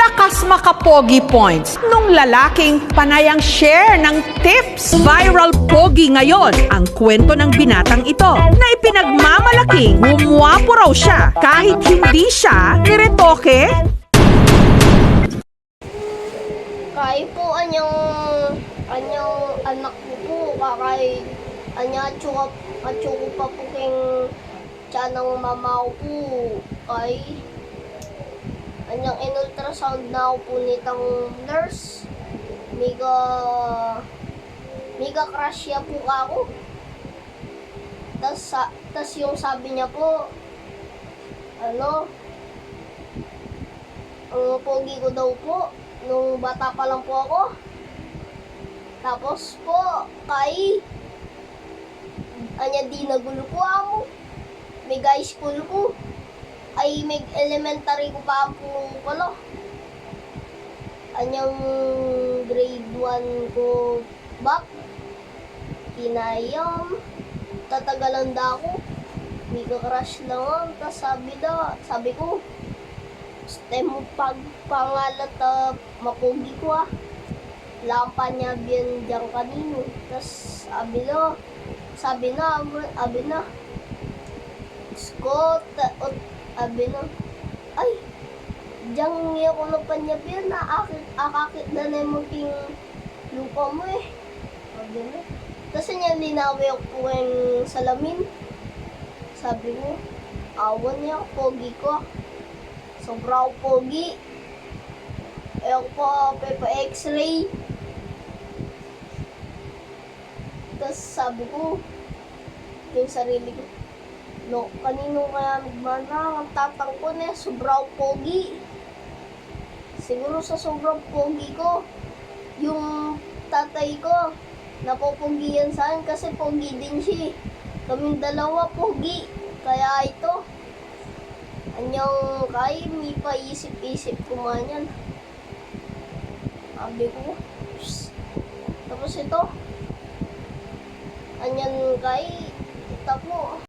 lakas makapogi points nung lalaking panayang share ng tips. Viral pogi ngayon ang kwento ng binatang ito na ipinagmamalaking gumwapo raw siya kahit hindi siya niretoke. Kaya po anyang anak ko po, kakay atsuko pa po king tiyan ng mama ko po, kay anyang in-ultrasound na ako po nitang nurse, mega crush siya po ako. Tas yung sabi niya po, ang pogi ko daw po nung bata pa lang po ako. Tapos po, di nagulo po ako. May high school ko. Ay, may elementary ko pa po pala. Anyang grade 1 ko back. Kinayam. Tatagalan da ako. May crush lang. Tapos sabi ko, mo pagpangalat mapogi ko lampa niya biyan diyang kanino. Tapos sabi na Scott, sabi na, ay, diyang niya ko na pa niya biyan na akakit na naman king lupa mo sabi na. Tapos niya linawi ako po yung salamin. Sabi mo, awan niya pogi ko. Sobrang pogi. Ayoko po, pepa x-ray. Tapos sabi ko, yung sarili ko, no, kanino kaya nagmana? Ang tatang ko na, sobrang pogi. Siguro sa sobrang pogi ko, yung tatay ko, napopogihan sa akin kasi pogi din siya. Kaming dalawa pogi. Kaya ito, anyang kay may paisip-isip ko man yan. Sabi ko, tapos ito, anyan kay, ito po.